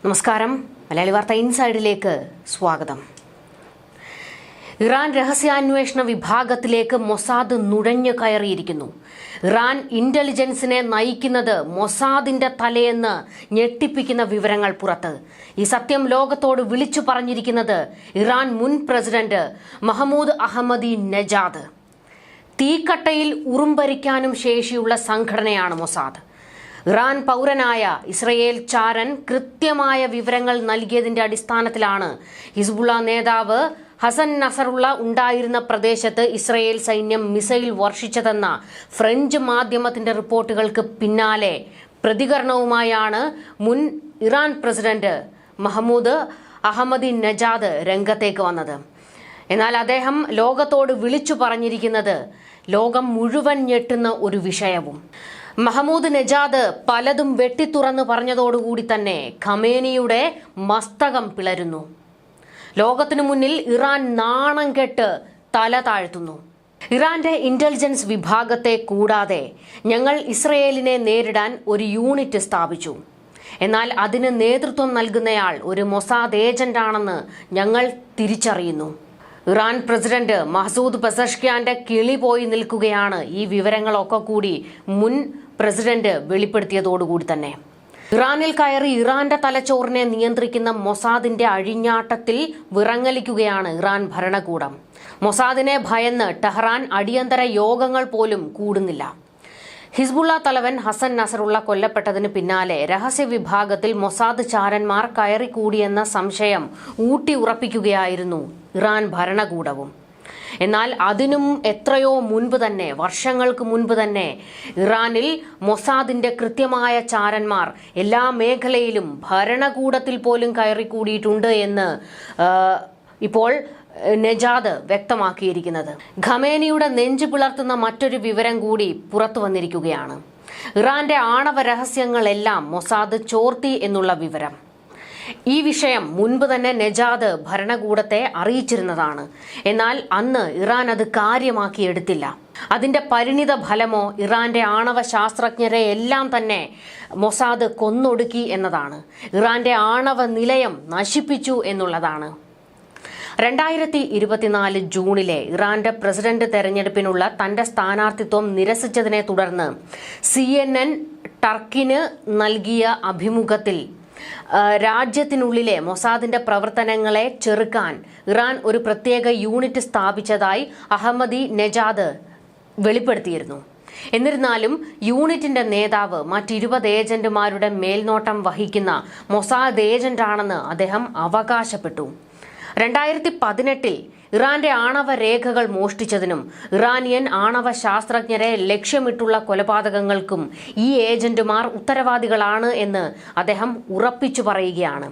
നമസ്കാരം. മലയാളി വാർത്ത ഇൻസൈഡിലേക്ക് സ്വാഗതം. ഇറാൻ രഹസ്യാന്വേഷണ വിഭാഗത്തിലേക്ക് മൊസാദ് നുഴഞ്ഞു കയറിയിരിക്കുന്നു. ഇറാൻ ഇന്റലിജൻസിനെ നയിക്കുന്നത് മൊസാദിന്റെ തലയെന്ന് ഞെട്ടിപ്പിക്കുന്ന വിവരങ്ങൾ പുറത്ത്. ഈ സത്യം ലോകത്തോട് വിളിച്ചു പറഞ്ഞിരിക്കുന്നത് ഇറാൻ മുൻ പ്രസിഡന്റ് മഹ്മൂദ് അഹമ്മദി നെജാദ്. തീക്കട്ടയിൽ ഉറുമ്പരിക്കാനും ശേഷിയുള്ള സംഘടനയാണ് മൊസാദ്. ഇറാൻ പൗരനായ ഇസ്രയേൽ ചാരൻ കൃത്യമായ വിവരങ്ങൾ നൽകിയതിന്റെ അടിസ്ഥാനത്തിലാണ് ഹിസ്ബുള്ള നേതാവ് ഹസൻ നസറുള്ള ഉണ്ടായിരുന്ന പ്രദേശത്ത് ഇസ്രയേൽ സൈന്യം മിസൈൽ വർഷിച്ചതെന്ന ഫ്രഞ്ച് മാധ്യമത്തിന്റെ റിപ്പോർട്ടുകൾക്ക് പിന്നാലെ പ്രതികരണവുമായാണ് മുൻ Iran president Mahmoud Ahmadi Nejad രംഗത്തേക്ക് വന്നത്. എന്നാൽ അദ്ദേഹം ലോകത്തോട് വിളിച്ചു പറഞ്ഞിരിക്കുന്നത് ലോകം മുഴുവൻ ഞെട്ടുന്ന ഒരു വിഷയവും. മഹ്മൂദ് നെജാദ് പലതും വെട്ടിത്തുറന്ന് പറഞ്ഞതോടുകൂടി തന്നെ ഖമേനിയുടെ മസ്തകം പിളരുന്നു. ലോകത്തിനു മുന്നിൽ ഇറാൻ നാണം കെട്ട് തല താഴ്ത്തുന്നു. ഇറാന്റെ ഇന്റലിജൻസ് വിഭാഗത്തെ കൂടാതെ ഞങ്ങൾ ഇസ്രയേലിനെ നേരിടാൻ ഒരു യൂണിറ്റ് സ്ഥാപിച്ചു. എന്നാൽ അതിന് നേതൃത്വം നൽകുന്നയാൾ ഒരു മൊസാദ് ഏജന്റാണെന്ന് ഞങ്ങൾ തിരിച്ചറിയുന്നു. ഇറാൻ പ്രസിഡന്റ് മസൂദ് പെസഷ്കിയാന്റെ കിളി പോയി നിൽക്കുകയാണ് ഈ വിവരങ്ങളൊക്കെ കൂടി മുൻ പ്രസിഡന്റ് വെളിപ്പെടുത്തിയതോടുകൂടി തന്നെ. ഇറാനിൽ കയറി ഇറാന്റെ തലച്ചോറിനെ നിയന്ത്രിക്കുന്ന മൊസാദിന്റെ അഴിഞ്ഞാട്ടത്തിൽ വിറങ്ങലിക്കുകയാണ് ഇറാൻ ഭരണകൂടം. മൊസാദിനെ ഭയന്ന് ടെഹ്റാൻ അടിയന്തര യോഗങ്ങൾ പോലും കൂടുന്നില്ല. ഹിസ്ബുള്ള തലവൻ ഹസൻ നസറുള്ള കൊല്ലപ്പെട്ടതിന് പിന്നാലെ രഹസ്യ വിഭാഗത്തിൽ മൊസാദ് ചാരന്മാർ കയറിക്കൂടിയെന്ന സംശയം ഊട്ടി ഉറപ്പിക്കുകയായിരുന്നു ഇറാൻ ഭരണകൂടവും. എന്നാൽ അതിനും എത്രയോ മുൻപ് തന്നെ, വർഷങ്ങൾക്ക് മുൻപ് തന്നെ ഇറാനിൽ മൊസാദിന്റെ കൃത്യമായ ചാരന്മാർ എല്ലാ മേഖലയിലും ഭരണകൂടത്തിൽ പോലും കയറിക്കൂടിയിട്ടുണ്ട് എന്ന് ഇപ്പോൾ നെജാദ് വ്യക്തമാക്കിയിരിക്കുന്നത്. ഖമേനിയുടെ നെഞ്ചു പിളർത്തുന്ന മറ്റൊരു വിവരം കൂടി പുറത്തു വന്നിരിക്കുകയാണ്. ഇറാന്റെ ആണവ രഹസ്യങ്ങളെല്ലാം മൊസാദ് ചോർത്തി എന്നുള്ള വിവരം. ഈ വിഷയം മുൻപ് തന്നെ നെജാദ് ഭരണകൂടത്തെ അറിയിച്ചിരുന്നതാണ്. എന്നാൽ അന്ന് ഇറാൻ അത് കാര്യമാക്കിയെടുത്തില്ല. അതിന്റെ പരിണിത ഫലമോ ഇറാന്റെ ആണവ ശാസ്ത്രജ്ഞരെ എല്ലാം തന്നെ മൊസാദ് കൊന്നൊടുക്കി എന്നതാണ്. ഇറാന്റെ ആണവ നിലയം നശിപ്പിച്ചു എന്നുള്ളതാണ്. 2024 ജൂണിലെ ഇറാന്റെ പ്രസിഡന്റ് തെരഞ്ഞെടുപ്പിനുള്ള തന്റെ സ്ഥാനാർത്ഥിത്വം നിരസിച്ചതിനെ തുടർന്ന് CNN ടർക്കിന് നൽകിയ അഭിമുഖത്തിൽ രാജ്യത്തിനുള്ളിലെ മൊസാദിന്റെ പ്രവർത്തനങ്ങളെ ചെറുക്കാൻ ഇറാൻ ഒരു പ്രത്യേക യൂണിറ്റ് സ്ഥാപിച്ചതായി അഹമ്മദി നെജാദ് വെളിപ്പെടുത്തിയിരുന്നു. എന്നിരുന്നാലും യൂണിറ്റിന്റെ നേതാവ് മറ്റ് 20 ഏജന്റുമാരുടെ മേൽനോട്ടം വഹിക്കുന്ന മൊസാദ് ഏജന്റാണെന്ന് അദ്ദേഹം അവകാശപ്പെട്ടു. 2018 ഇറാന്റെ ആണവ രേഖകൾ മോഷ്ടിച്ചതിനും ഇറാനിയൻ ആണവ ശാസ്ത്രജ്ഞരെ ലക്ഷ്യമിട്ടുള്ള കൊലപാതകങ്ങൾക്കും ഈ ഏജന്റുമാർ ഉത്തരവാദികളാണ് എന്ന് അദ്ദേഹം ഉറപ്പിച്ചു പറയുകയാണ്.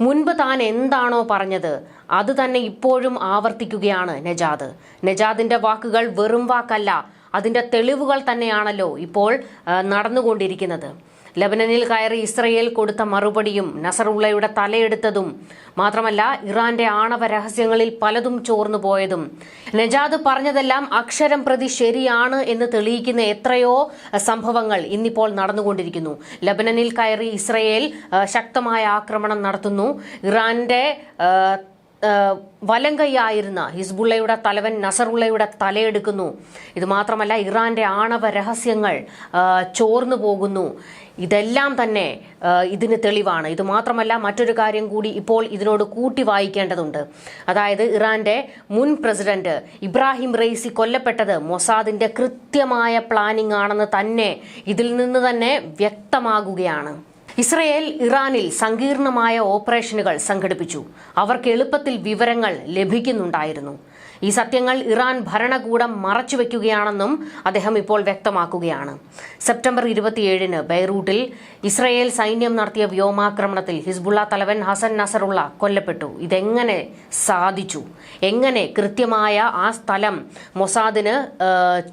മുൻപ് താൻ എന്താണോ പറഞ്ഞത് അത് തന്നെ ഇപ്പോഴും ആവർത്തിക്കുകയാണ് നെജാദ്. നെജാദിന്റെ വാക്കുകൾ വെറും വാക്കല്ല, അതിന്റെ തെളിവുകൾ തന്നെയാണല്ലോ ഇപ്പോൾ നടന്നുകൊണ്ടിരിക്കുന്നത്. ലെബനനിൽ കയറി ഇസ്രയേൽ കൊടുത്ത മറുപടിയും നസറുള്ളയുടെ തലയെടുത്തതും മാത്രമല്ല, ഇറാന്റെ ആണവ രഹസ്യങ്ങളിൽ പലതും ചോർന്നു പോയതും, നെജാദ് പറഞ്ഞതെല്ലാം അക്ഷരം പ്രതി ശരിയാണ് എന്ന് തെളിയിക്കുന്ന എത്രയോ സംഭവങ്ങൾ ഇന്നിപ്പോൾ നടന്നുകൊണ്ടിരിക്കുന്നു. ലെബനനിൽ കയറി ഇസ്രയേൽ ശക്തമായ ആക്രമണം നടത്തുന്നു. ഇറാന്റെ വലങ്കയായിരുന്ന ഹിസ്ബുള്ളയുടെ തലവൻ നസറുള്ളയുടെ തലയെടുക്കുന്നു. ഇത് മാത്രമല്ല, ഇറാന്റെ ആണവ രഹസ്യങ്ങൾ ചോർന്നു പോകുന്നു. ഇതെല്ലാം തന്നെ ഇതിന് തെളിവാണ്. ഇത് മാത്രമല്ല, മറ്റൊരു കാര്യം കൂടി ഇപ്പോൾ ഇതിനോട് കൂട്ടി വായിക്കേണ്ടതുണ്ട്. അതായത് ഇറാന്റെ മുൻ പ്രസിഡന്റ് ഇബ്രാഹിം റൈസി കൊല്ലപ്പെട്ടത് മൊസാദിന്റെ കൃത്യമായ പ്ലാനിംഗ് ആണെന്ന് തന്നെ ഇതിൽ നിന്ന് തന്നെ വ്യക്തമാകുകയാണ്. ഇസ്രയേൽ ഇറാനിൽ സങ്കീർണമായ ഓപ്പറേഷനുകൾ സംഘടിപ്പിച്ചു. അവർക്ക് എളുപ്പത്തിൽ വിവരങ്ങൾ ലഭിക്കുന്നുണ്ടായിരുന്നു. ഈ സത്യങ്ങൾ ഇറാൻ ഭരണകൂടം മറച്ചുവെക്കുകയാണെന്നും അദ്ദേഹം ഇപ്പോൾ വ്യക്തമാക്കുകയാണ്. സെപ്റ്റംബർ 27 ബെയ്റൂട്ടിൽ ഇസ്രയേൽ സൈന്യം നടത്തിയ വ്യോമാക്രമണത്തിൽ ഹിസ്ബുള്ള തലവൻ ഹസൻ നസറുള്ള കൊല്ലപ്പെട്ടു. ഇതെങ്ങനെ സാധിച്ചു? എങ്ങനെ കൃത്യമായ ആ സ്ഥലം മൊസാദിന്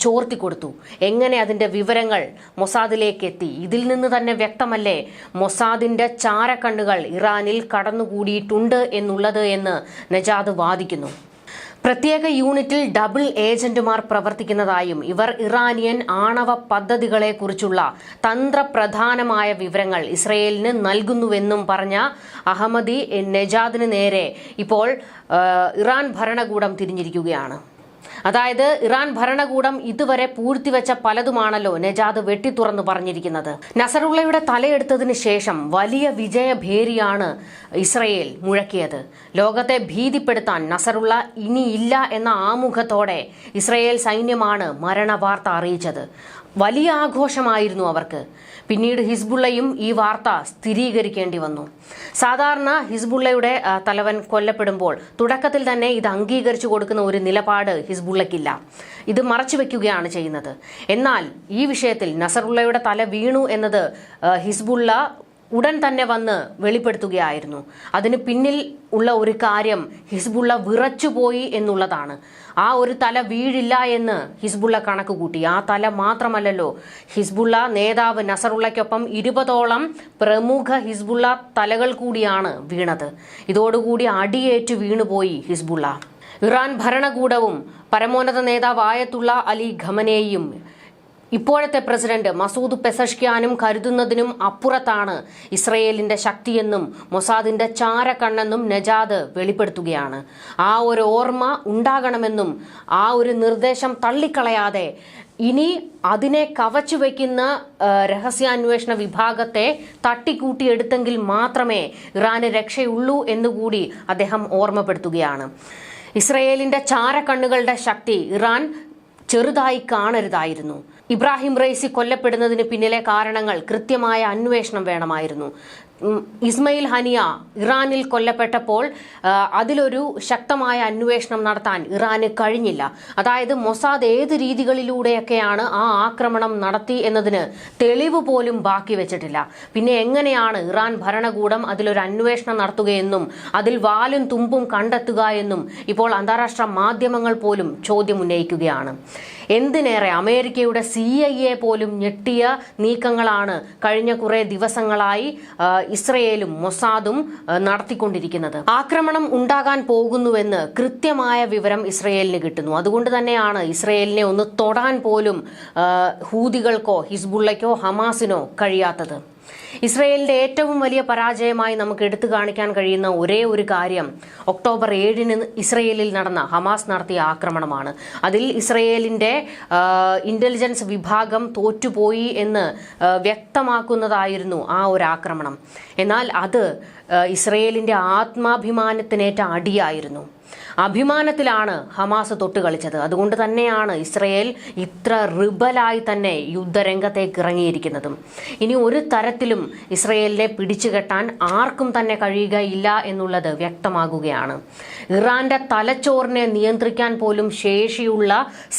ചോർത്തിക്കൊടുത്തു? എങ്ങനെ അതിന്റെ വിവരങ്ങൾ മൊസാദിലേക്ക് എത്തി? ഇതിൽ നിന്ന് തന്നെ വ്യക്തമല്ലേ മൊസാദിന്റെ ചാരക്കണ്ണുകൾ ഇറാനിൽ കടന്നുകൂടിയിട്ടുണ്ട് എന്നുള്ളത് എന്ന് നെജാദ് വാദിക്കുന്നു. പ്രത്യേക യൂണിറ്റിൽ ഡബിൾ ഏജന്റുമാർ പ്രവർത്തിക്കുന്നതായും ഇവർ ഇറാനിയൻ ആണവ പദ്ധതികളെക്കുറിച്ചുള്ള തന്ത്രപ്രധാനമായ വിവരങ്ങൾ ഇസ്രയേലിന് നൽകുന്നുവെന്നും പറഞ്ഞ അഹമ്മദി നെജാദിന് നേരെ ഇപ്പോൾ ഇറാൻ ഭരണകൂടം തിരിഞ്ഞിരിക്കുകയാണ്. അതായത് ഇറാൻ ഭരണകൂടം ഇതുവരെ പൂഴ്ത്തിവെച്ച പലതുമാണല്ലോ നെജാദ് വെട്ടിത്തുറന്നു പറഞ്ഞിരിക്കുന്നത്. നസറുള്ളയുടെ തലയെടുത്തതിന് ശേഷം വലിയ വിജയഭേരിയാണ് ഇസ്രയേൽ മുഴക്കിയത്. ലോകത്തെ ഭീതിപ്പെടുത്താൻ നസറുള്ള ഇനിയില്ല എന്ന ആമുഖത്തോടെ ഇസ്രയേൽ സൈന്യമാണ് മരണവാർത്ത അറിയിച്ചത്. വലിയ ആഘോഷമായിരുന്നു അവർക്ക്. പിന്നീട് ഹിസ്ബുള്ളയും ഈ വാർത്ത സ്ഥിരീകരിക്കേണ്ടി വന്നു. സാധാരണ ഹിസ്ബുള്ളയുടെ തലവൻ കൊല്ലപ്പെടുമ്പോൾ തുടക്കത്തിൽ തന്നെ ഇത് അംഗീകരിച്ചു കൊടുക്കുന്ന ഒരു നിലപാട് ഹിസ്ബുള്ളയ്ക്കില്ല. ഇത് മറച്ചുവെക്കുകയാണ് ചെയ്യുന്നത്. എന്നാൽ ഈ വിഷയത്തിൽ നസറുള്ളയുടെ തല വീണു എന്നത് ഹിസ്ബുള്ള ഉടൻ തന്നെ വന്ന് വെളിപ്പെടുത്തുകയായിരുന്നു. അതിന് പിന്നിൽ ഉള്ള ഒരു കാര്യം ഹിസ്ബുള്ള വിറച്ചുപോയി എന്നുള്ളതാണ്. ആ ഒരു തല വീഴില്ല എന്ന് ഹിസ്ബുള്ള കണക്ക് കൂട്ടി. ആ തല മാത്രമല്ലല്ലോ, ഹിസ്ബുള്ള നേതാവ് നസറുള്ളയ്ക്കൊപ്പം 20ഓളം പ്രമുഖ ഹിസ്ബുള്ള തലകൾ കൂടിയാണ് വീണത്. ഇതോടുകൂടി അടിയേറ്റു വീണുപോയി ഹിസ്ബുള്ള. ഇറാൻ ഭരണകൂടവും പരമോന്നത നേതാവ് ആയത്തുള്ള അലി ഖമനേയും ഇപ്പോഴത്തെ പ്രസിഡന്റ് മസൂദ് പെസഷ്ക്യാനും കരുതുന്നതിനും അപ്പുറത്താണ് ഇസ്രയേലിന്റെ ശക്തിയെന്നും മൊസാദിന്റെ ചാരക്കണ്ണെന്നും നെജാദ് വെളിപ്പെടുത്തുകയാണ്. ആ ഒരു ഓർമ്മ ഉണ്ടാകണമെന്നും ആ ഒരു നിർദ്ദേശം തള്ളിക്കളയാതെ ഇനി അതിനെ കവച്ചുവെക്കുന്ന രഹസ്യാന്വേഷണ വിഭാഗത്തെ തട്ടിക്കൂട്ടിയെടുത്തെങ്കിൽ മാത്രമേ ഇറാന് രക്ഷയുള്ളൂ എന്നുകൂടി അദ്ദേഹം ഓർമ്മപ്പെടുത്തുകയാണ്. ഇസ്രയേലിന്റെ ചാരക്കണ്ണുകളുടെ ശക്തി ഇറാൻ ചെറുതായി കാണരുതായിരുന്നു. ഇബ്രാഹിം റൈസി കൊല്ലപ്പെടുന്നതിന് പിന്നിലെ കാരണങ്ങൾ കൃത്യമായ അന്വേഷണം വേണമായിരുന്നു. ഇസ്മയിൽ ഹനിയ ഇറാനിൽ കൊല്ലപ്പെട്ടപ്പോൾ അതിലൊരു ശക്തമായ അന്വേഷണം നടത്താൻ ഇറാന് കഴിഞ്ഞില്ല. അതായത് മൊസാദ് ഏത് രീതികളിലൂടെയൊക്കെയാണ് ആ ആക്രമണം നടത്തി എന്നതിന് തെളിവ് പോലും ബാക്കി വെച്ചിട്ടില്ല. പിന്നെ എങ്ങനെയാണ് ഇറാൻ ഭരണകൂടം അതിലൊരു അന്വേഷണം നടത്തുകയെന്നും അതിൽ വാലും തുമ്പും കണ്ടെത്തുക എന്നും ഇപ്പോൾ അന്താരാഷ്ട്ര മാധ്യമങ്ങൾ പോലും ചോദ്യം ഉന്നയിക്കുകയാണ്. എന്തിനേറെ അമേരിക്കയുടെ CIA പോലും ഞെട്ടിയ നീക്കങ്ങളാണ് കഴിഞ്ഞ കുറെ ദിവസങ്ങളായി ഇസ്രയേലും മൊസാദും നടത്തിക്കൊണ്ടിരിക്കുന്നത്. ആക്രമണം ഉണ്ടാകാൻ പോകുന്നുവെന്ന് കൃത്യമായ വിവരം ഇസ്രയേലിന് കിട്ടുന്നു. അതുകൊണ്ട് തന്നെയാണ് ഇസ്രയേലിനെ ഒന്ന് തൊടാൻ പോലും ഹൂതികൾക്കോ ഹിസ്ബുള്ളയ്ക്കോ ഹമാസിനോ കഴിയാത്തത്. ഇസ്രയേലിന്റെ ഏറ്റവും വലിയ പരാജയമായി നമുക്ക് എടുത്തു കാണിക്കാൻ കഴിയുന്ന ഒരേ ഒരു കാര്യം ഒക്ടോബർ 7-ന് ഇസ്രയേലിൽ നടന്ന ഹമാസ് നടത്തിയ ആക്രമണമാണ്. അതിൽ ഇസ്രയേലിന്റെ ഇന്റലിജൻസ് വിഭാഗം തോറ്റുപോയി എന്ന് വ്യക്തമാക്കുന്നതായിരുന്നു ആ ഒരു ആക്രമണം. എന്നാൽ അത് ഇസ്രയേലിന്റെ ആത്മാഭിമാനത്തിനേറ്റ അടിയായിരുന്നു. അഭിമാനത്തിലാണ് ഹമാസ് തൊട്ട് കളിച്ചത്. അതുകൊണ്ട് തന്നെയാണ് ഇസ്രയേൽ ഇത്ര റിബലായി തന്നെ യുദ്ധരംഗത്തേക്ക് ഇറങ്ങിയിരിക്കുന്നതും. ഇനി ഒരു തരത്തിലും ഇസ്രയേലിനെ പിടിച്ചുകെട്ടാൻ ആർക്കും തന്നെ കഴിയുകയില്ല എന്നുള്ളത് വ്യക്തമാകുകയാണ്. ഇറാന്റെ തലച്ചോറിനെ നിയന്ത്രിക്കാൻ പോലും ശേഷിയുള്ള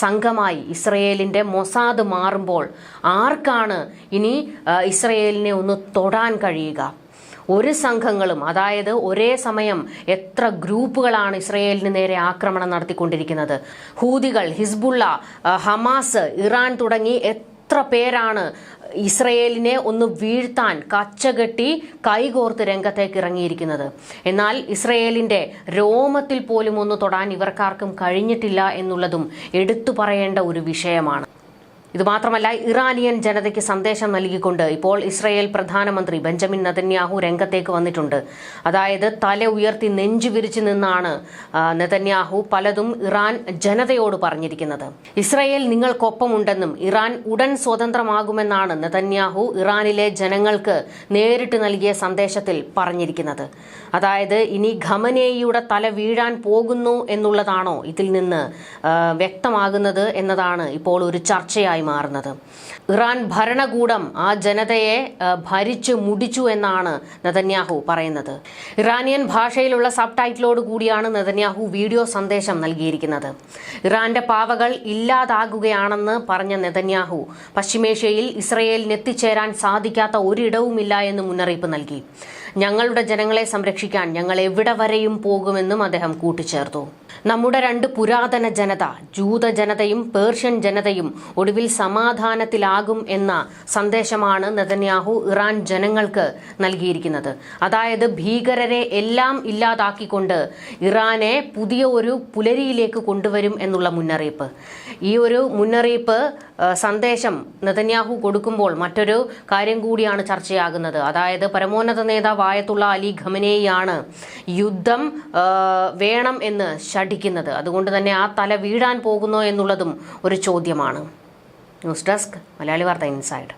സംഘമായി ഇസ്രയേലിന്റെ മൊസാദ് മാറുമ്പോൾ ആർക്കാണ് ഇനി ഇസ്രയേലിനെ ഒന്ന് തൊടാൻ കഴിയുക? ഒരു സംഘങ്ങളും, അതായത് ഒരേ സമയം എത്ര ഗ്രൂപ്പുകളാണ് ഇസ്രയേലിന് നേരെ ആക്രമണം നടത്തിക്കൊണ്ടിരിക്കുന്നത്. ഹൂതികൾ, ഹിസ്ബുള്ള, ഹമാസ്, ഇറാൻ തുടങ്ങി എത്ര പേരാണ് ഇസ്രയേലിനെ ഒന്ന് വീഴ്ത്താൻ കച്ചകെട്ടി കൈകോർത്ത് രംഗത്തേക്ക് ഇറങ്ങിയിരിക്കുന്നത്. എന്നാൽ ഇസ്രയേലിന്റെ രോമത്തിൽ പോലും ഒന്ന് തൊടാൻ ഇവർക്കാർക്കും കഴിഞ്ഞിട്ടില്ല എന്നുള്ളതും എടുത്തു പറയേണ്ട ഒരു വിഷയമാണ്. ഇതുമാത്രമല്ല, ഇറാനിയൻ ജനതയ്ക്ക് സന്ദേശം നൽകിക്കൊണ്ട് ഇപ്പോൾ ഇസ്രയേൽ പ്രധാനമന്ത്രി ബെഞ്ചമിൻ നെതന്യാഹു രംഗത്തേക്ക് വന്നിട്ടുണ്ട്. അതായത് തല ഉയർത്തി നെഞ്ചു വിരിച്ചു നിന്നാണ് നെതന്യാഹു പലതും ഇറാൻ ജനതയോട് പറഞ്ഞിരിക്കുന്നത്. ഇസ്രയേൽ നിങ്ങൾക്കൊപ്പമുണ്ടെന്നും ഇറാൻ ഉടൻ സ്വതന്ത്രമാകുമെന്നാണ് നെതന്യാഹു ഇറാനിലെ ജനങ്ങൾക്ക് നേരിട്ട് നൽകിയ സന്ദേശത്തിൽ പറഞ്ഞിരിക്കുന്നത്. അതായത് ഇനി ഖമനേയിയുടെ തല വീഴാൻ പോകുന്നു എന്നുള്ളതാണോ ഇതിൽ നിന്ന് വ്യക്തമാകുന്നത് എന്നതാണ് ഇപ്പോൾ ഒരു ചർച്ചയായി മാറുന്നത്. ഇറാൻ ഭരണകൂടം ആ ജനതയെ ഭരിച്ചു മുടിച്ചു എന്നാണ് നെതന്യാഹു പറയുന്നത്. ഇറാനിയൻ ഭാഷയിലുള്ള സബ് ടൈറ്റിലോട് കൂടിയാണ് നെതന്യാഹു വീഡിയോ സന്ദേശം നൽകിയിരിക്കുന്നത്. ഇറാന്റെ പാവകൾ ഇല്ലാതാകുകയാണെന്ന് പറഞ്ഞ നെതന്യാഹു പശ്ചിമേഷ്യയിൽ ഇസ്രയേലിന് എത്തിച്ചേരാൻ സാധിക്കാത്ത ഒരിടവുമില്ല എന്ന് മുന്നറിയിപ്പ് നൽകി. ഞങ്ങളുടെ ജനങ്ങളെ സംരക്ഷിക്കാൻ ഞങ്ങൾ എവിടെ വരെയും പോകുമെന്നും അദ്ദേഹം കൂട്ടിച്ചേർത്തു. നമ്മുടെ രണ്ട് പുരാതന ജനത, ജൂത ജനതയും പേർഷ്യൻ ജനതയും ഒടുവിൽ സമാധാനത്തിലാകും എന്ന സന്ദേശമാണ് നെതന്യാഹു ഇറാൻ ജനങ്ങൾക്ക് നൽകിയിരിക്കുന്നത്. അതായത് ഭീകരരെ എല്ലാം ഇല്ലാതാക്കിക്കൊണ്ട് ഇറാനെ പുതിയ ഒരു പുലരിയിലേക്ക് കൊണ്ടുവരും എന്നുള്ള മുന്നറിയിപ്പ്. ഈ ഒരു മുന്നറിയിപ്പ് സന്ദേശം നെതന്യാഹു കൊടുക്കുമ്പോൾ മറ്റൊരു കാര്യം കൂടിയാണ് ചർച്ചയാകുന്നത്. അതായത് പരമോന്നത നേതാവ് ആയത്തുള്ള അലി ഖമനേയിയാണ് യുദ്ധം വേണം എന്ന് ശഠിക്കുന്നത്. അതുകൊണ്ട് തന്നെ ആ തല വീഴാൻ പോകുന്നോ എന്നുള്ളതും ഒരു ചോദ്യമാണ്. ന്യൂസ് ഡെസ്ക് മലയാളി വാർത്ത ഇൻസൈഡ്.